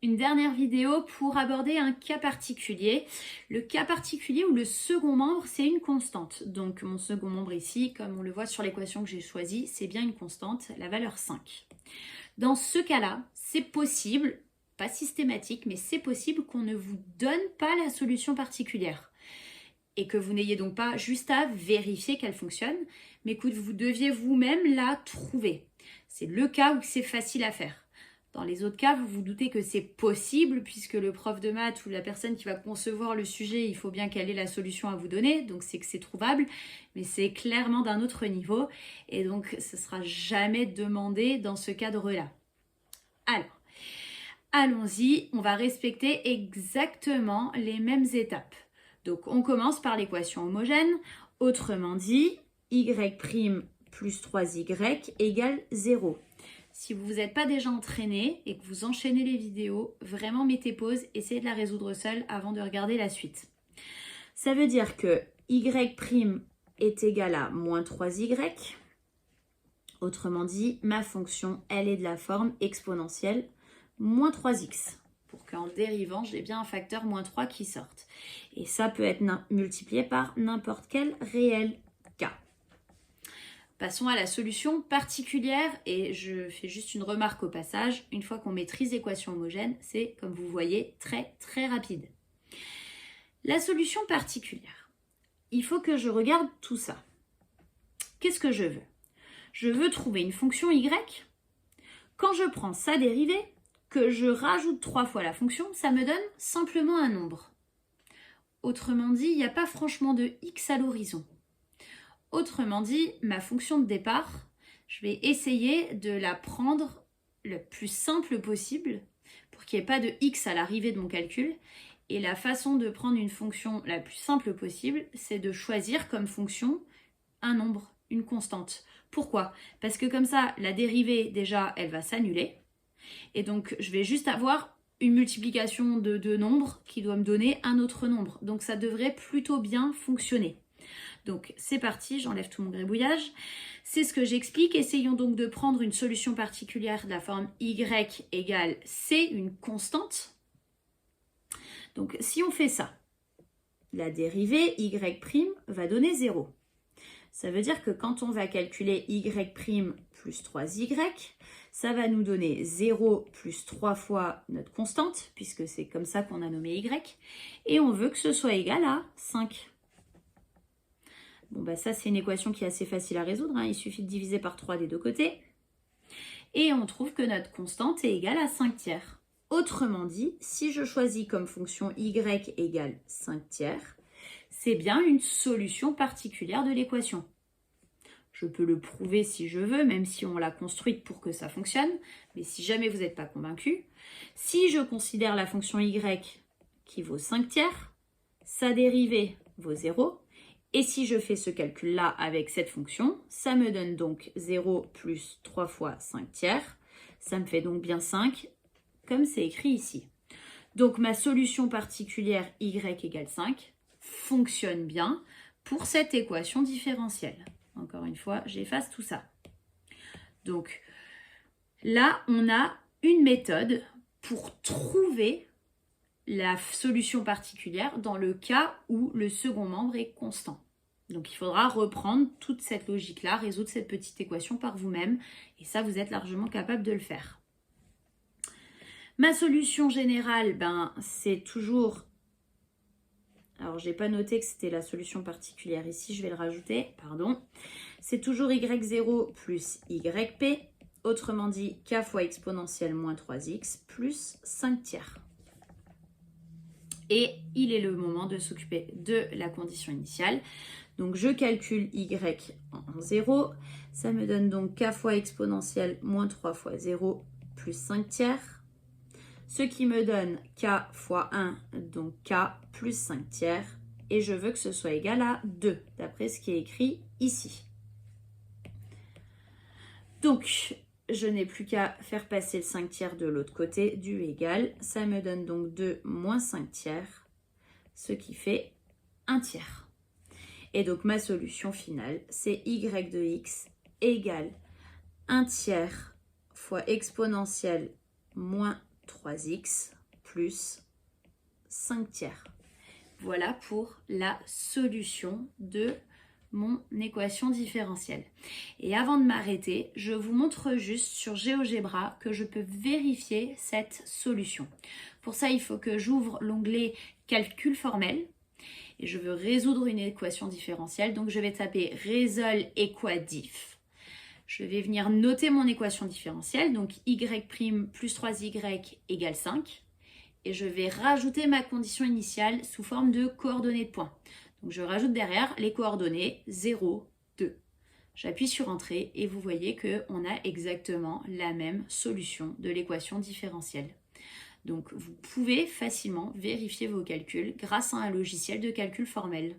Une dernière vidéo pour aborder un cas particulier. Le cas particulier où le second membre, c'est une constante. Donc mon second membre ici, comme on le voit sur l'équation que j'ai choisie, c'est bien une constante, la valeur 5. Dans ce cas-là, c'est possible, pas systématique, mais c'est possible qu'on ne vous donne pas la solution particulière. Et que vous n'ayez donc pas juste à vérifier qu'elle fonctionne, mais que vous deviez vous-même la trouver. C'est le cas où c'est facile à faire. Dans les autres cas, vous vous doutez que c'est possible puisque le prof de maths ou la personne qui va concevoir le sujet, il faut bien qu'elle ait la solution à vous donner, donc c'est que c'est trouvable, mais c'est clairement d'un autre niveau et donc ce ne sera jamais demandé dans ce cadre-là. Alors, allons-y, on va respecter exactement les mêmes étapes. Donc on commence par l'équation homogène, autrement dit, y' plus 3y égale 0. Si vous n'ê't pas déjà entraîné et que vous enchaînez les vidéos, vraiment mettez pause, essayez de la résoudre seule avant de regarder la suite. Ça veut dire que y' est égal à moins 3y. Autrement dit, ma fonction, elle est de la forme exponentielle moins 3x. Pour qu'en dérivant, j'ai bien un facteur moins 3 qui sorte. Et ça peut être multiplié par n'importe quel réel k. Passons à la solution particulière et je fais juste une remarque au passage. Une fois qu'on maîtrise l'équation homogène, c'est, comme vous voyez, très très rapide. La solution particulière. Il faut que je regarde tout ça. Qu'est-ce que je veux? Je veux trouver une fonction y. Quand je prends sa dérivée, que je rajoute 3 fois la fonction, ça me donne simplement un nombre. Autrement dit, il n'y a pas franchement de x à l'horizon. Autrement dit, ma fonction de départ, je vais essayer de la prendre le plus simple possible pour qu'il n'y ait pas de x à l'arrivée de mon calcul. Et la façon de prendre une fonction la plus simple possible, c'est de choisir comme fonction un nombre, une constante. Pourquoi? Parce que comme ça, la dérivée, déjà, elle va s'annuler. Et donc, je vais juste avoir une multiplication de deux nombres qui doit me donner un autre nombre. Donc, ça devrait plutôt bien fonctionner. Donc c'est parti, j'enlève tout mon gribouillage. C'est ce que j'explique. Essayons donc de prendre une solution particulière de la forme y égale c, une constante. Donc si on fait ça, la dérivée y' va donner 0. Ça veut dire que quand on va calculer y' plus 3y, ça va nous donner 0 plus 3 fois notre constante, puisque c'est comme ça qu'on a nommé y, et on veut que ce soit égal à 5. Bon, bah ça, c'est une équation qui est assez facile à résoudre. Hein. Il suffit de diviser par 3 des deux côtés. Et on trouve que notre constante est égale à 5 tiers. Autrement dit, si je choisis comme fonction y égale 5 tiers, c'est bien une solution particulière de l'équation. Je peux le prouver si je veux, même si on l'a construite pour que ça fonctionne. Mais si jamais vous n'êtes pas convaincu, si je considère la fonction y qui vaut 5 tiers, sa dérivée vaut 0. Et si je fais ce calcul-là avec cette fonction, ça me donne donc 0 plus 3 fois 5 tiers. Ça me fait donc bien 5, comme c'est écrit ici. Donc ma solution particulière y égale 5 fonctionne bien pour cette équation différentielle. Encore une fois, j'efface tout ça. Donc là, on a une méthode pour trouver la solution particulière dans le cas où le second membre est constant. Donc il faudra reprendre toute cette logique-là, résoudre cette petite équation par vous-même, et ça, vous êtes largement capable de le faire. Ma solution générale, c'est toujours... Alors, j'ai pas noté que c'était la solution particulière ici, je vais le rajouter, pardon. C'est toujours y0 plus yp, autrement dit k fois exponentielle moins 3x plus 5 tiers. Et il est le moment de s'occuper de la condition initiale. Donc je calcule y en 0. Ça me donne donc k fois exponentielle moins 3 fois 0 plus 5 tiers. Ce qui me donne k fois 1, donc k plus 5 tiers. Et je veux que ce soit égal à 2, d'après ce qui est écrit ici. Donc, je n'ai plus qu'à faire passer le 5 tiers de l'autre côté du égal. Ça me donne donc 2 moins 5 tiers, ce qui fait 1 tiers. Et donc, ma solution finale, c'est y de x égale 1 tiers fois exponentielle moins 3x plus 5 tiers. Voilà pour la solution de mon équation différentielle. Et avant de m'arrêter, je vous montre juste sur GeoGebra que je peux vérifier cette solution. Pour ça, il faut que j'ouvre l'onglet Calcul formel et je veux résoudre une équation différentielle. Donc, je vais taper Résolve Equadif. Je vais venir noter mon équation différentielle, donc y' plus 3y égale 5. Et je vais rajouter ma condition initiale sous forme de coordonnées de points. Donc je rajoute derrière les coordonnées 0, 2. J'appuie sur Entrée et vous voyez qu'on a exactement la même solution de l'équation différentielle. Donc vous pouvez facilement vérifier vos calculs grâce à un logiciel de calcul formel.